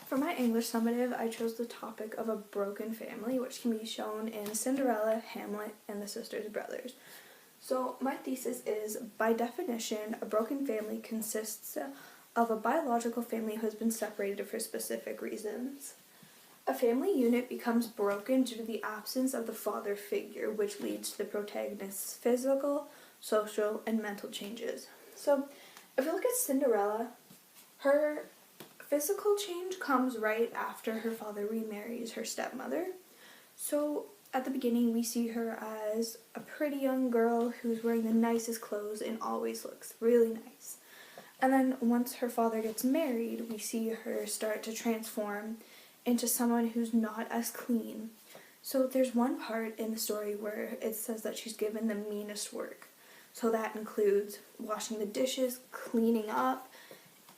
For my English summative, I chose the topic of a broken family, which can be shown in Cinderella, Hamlet, and the Sisters Brothers. So my thesis is, by definition, a broken family consists of a biological family who has been separated for specific reasons. A family unit becomes broken due to the absence of the father figure, which leads to the protagonist's physical, social, and mental changes. So if you look at Cinderella, her physical change comes right after her father remarries her stepmother. So at the beginning, we see her as a pretty young girl who's wearing the nicest clothes and always looks really nice. And then once her father gets married, we see her start to transform into someone who's not as clean. So there's one part in the story where it says that she's given the meanest work. So that includes washing the dishes, cleaning up,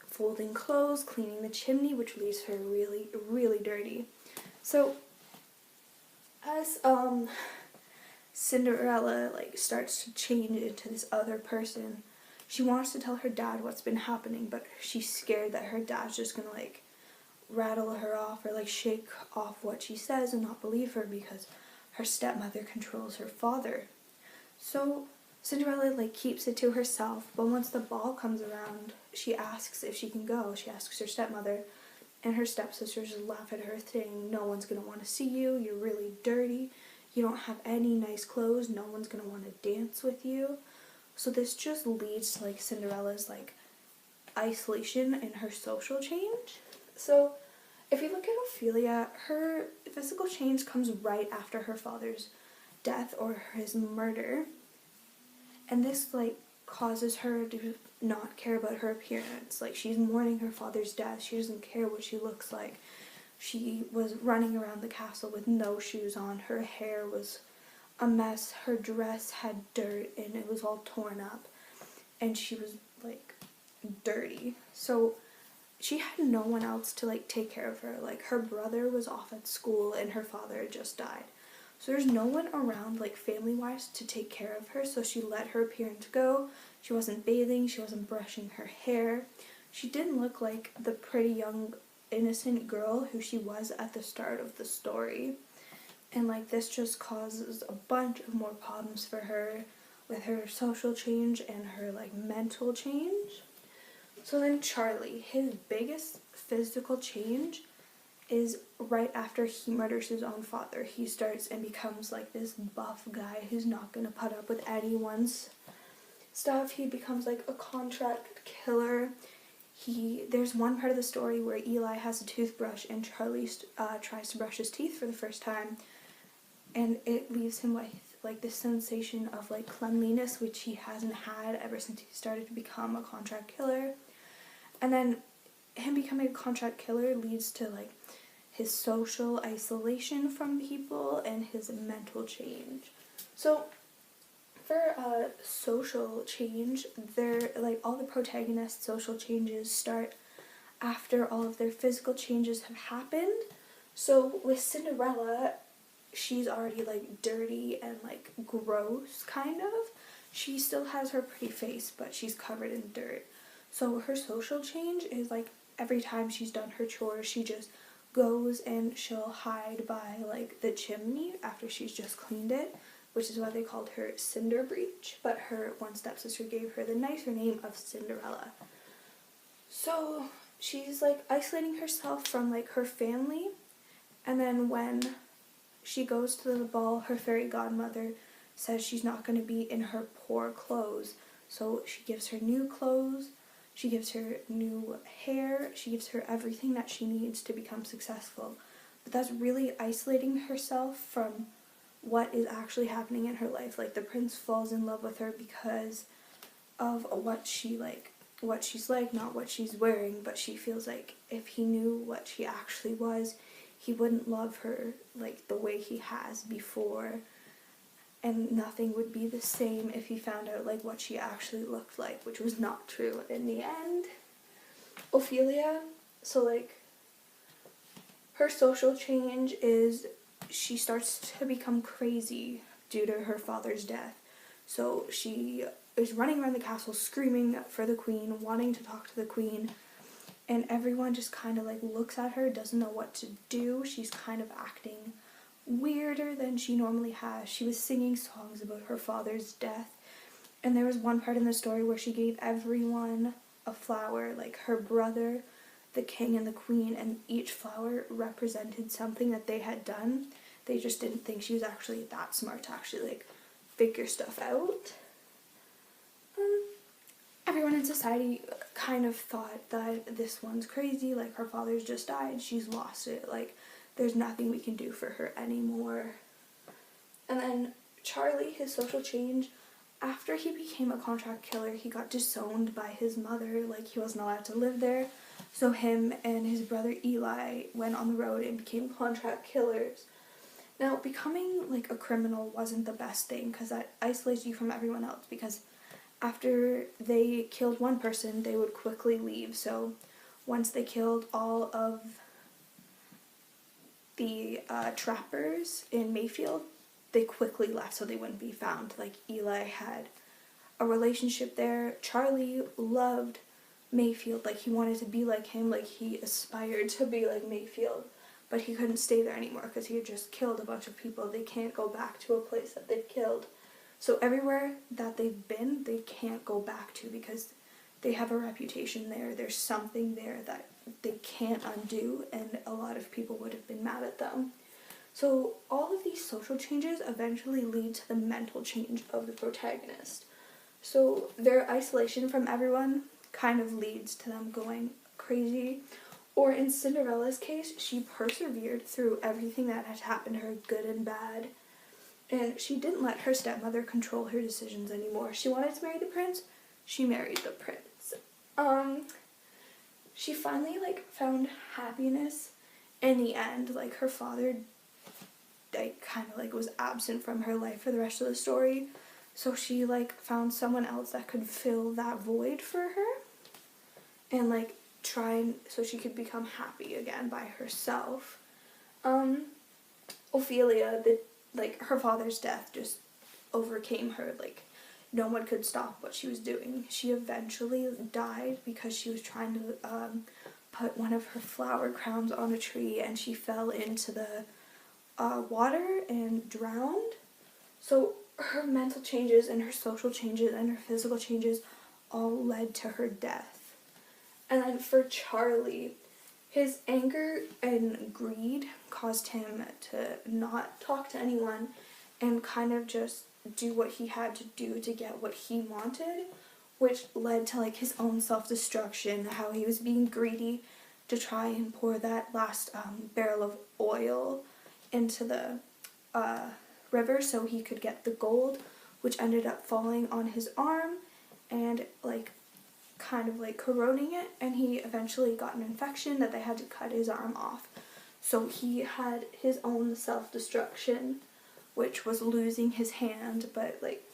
folding clothes, cleaning the chimney, which leaves her really, really dirty. So as Cinderella starts to change into this other person, she wants to tell her dad what's been happening, but she's scared that her dad's just gonna rattle her off or shake off what she says and not believe her because her stepmother controls her father. So Cinderella keeps it to herself, but once the ball comes around, she asks if she can go. She asks her stepmother, and her stepsisters laugh at her, saying, "No one's going to want to see you, you're really dirty, you don't have any nice clothes, no one's going to want to dance with you." So this just leads to Cinderella's isolation and her social change. So if you look at Ophelia, her physical change comes right after her father's death or his murder. And this causes her to not care about her appearance. She's mourning her father's death. She doesn't care what she looks like. She was running around the castle with no shoes on. Her hair was a mess. Her dress had dirt and it was all torn up. And she was dirty. So she had no one else to take care of her. Her brother was off at school and her father had just died. So there's no one around, family-wise, to take care of her, so she let her appearance go. She wasn't bathing, she wasn't brushing her hair. She didn't look like the pretty young, innocent girl who she was at the start of the story. And, this just causes a bunch of more problems for her with her social change and her, mental change. So then Charlie, his biggest physical change is right after he murders his own father. He starts and becomes this buff guy who's not gonna put up with anyone's stuff. He becomes a contract killer. There's one part of the story where Eli has a toothbrush and Charlie tries to brush his teeth for the first time, and it leaves him with this sensation of cleanliness, which he hasn't had ever since he started to become a contract killer. And then him becoming a contract killer leads to his social isolation from people and his mental change. So for social change, they're all the protagonists' social changes start after all of their physical changes have happened. So with Cinderella, she's already dirty and gross kind of. She still has her pretty face, but she's covered in dirt. So her social change is every time she's done her chores, she just goes and she'll hide by the chimney after she's just cleaned it, which is why they called her Cinder Breach, but her one stepsister gave her the nicer name of Cinderella. So she's isolating herself from her family, and then when she goes to the ball, her fairy godmother says she's not going to be in her poor clothes, so she gives her new clothes. She gives her new hair, she gives her everything that she needs to become successful. But that's really isolating herself from what is actually happening in her life. The prince falls in love with her because of what she's not what she's wearing, but she feels if he knew what she actually was, he wouldn't love her the way he has before. And nothing would be the same if he found out what she actually looked like, which was not true in the end. Ophelia, so her social change is she starts to become crazy due to her father's death. So she is running around the castle screaming for the queen, wanting to talk to the queen, and everyone just kind of like looks at her, doesn't know what to do. She's kind of acting weirder than she normally has. She was singing songs about her father's death, and there was one part in the story where she gave everyone a flower, like her brother, the king, and the queen, and each flower represented something that they had done. They just didn't think she was actually that smart to actually like figure stuff out. Everyone in society kind of thought that this one's crazy, like her father's just died, she's lost it, like there's nothing we can do for her anymore. And then Charlie, his social change, after he became a contract killer, he got disowned by his mother, like he wasn't allowed to live there. So him and his brother Eli went on the road and became contract killers. Now, becoming like a criminal wasn't the best thing because that isolates you from everyone else, because after they killed one person, they would quickly leave. So once they killed all of the trappers in Mayfield, they quickly left so they wouldn't be found. Like Eli had a relationship there. Charlie loved Mayfield, like he wanted to be like him, like he aspired to be like Mayfield, but he couldn't stay there anymore because he had just killed a bunch of people. They can't go back to a place that they've killed. So everywhere that they've been, they can't go back to because they have a reputation there. There's something there that they can't undo, and a lot of people would have been mad at them. So all of these social changes eventually lead to the mental change of the protagonist. So their isolation from everyone kind of leads to them going crazy. Or in Cinderella's case, she persevered through everything that had happened to her, good and bad. And she didn't let her stepmother control her decisions anymore. She wanted to marry the prince, she married the prince. She finally like found happiness in the end. Like her father like kind of like was absent from her life for the rest of the story. So she like found someone else that could fill that void for her and like so she could become happy again by herself. Ophelia, like her father's death just overcame her. Like no one could stop what she was doing. She eventually died because she was trying to put one of her flower crowns on a tree, and she fell into the water and drowned. So her mental changes and her social changes and her physical changes all led to her death. And then for Charlie, his anger and greed caused him to not talk to anyone and kind of just do what he had to do to get what he wanted, which led to like his own self-destruction, how he was being greedy to try and pour that last barrel of oil into the river so he could get the gold, which ended up falling on his arm and like kind of like corroding it, and he eventually got an infection that they had to cut his arm off. So he had his own self-destruction, which was losing his hand, but like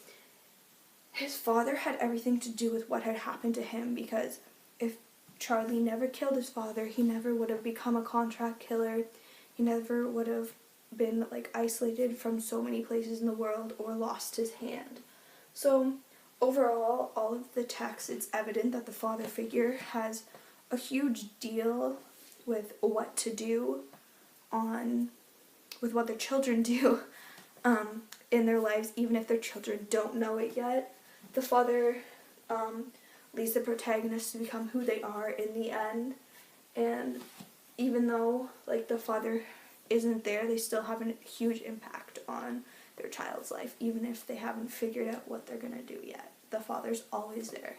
his father had everything to do with what had happened to him, because if Charlie never killed his father, he never would have become a contract killer. He never would have been like isolated from so many places in the world or lost his hand. So overall, all of the text, it's evident that the father figure has a huge deal with what to do with what their children do in their lives, even if their children don't know it yet. The father leads the protagonist to become who they are in the end, and even though like the father isn't there, they still have a huge impact on their child's life, even if they haven't figured out what they're gonna do yet. The father's always there.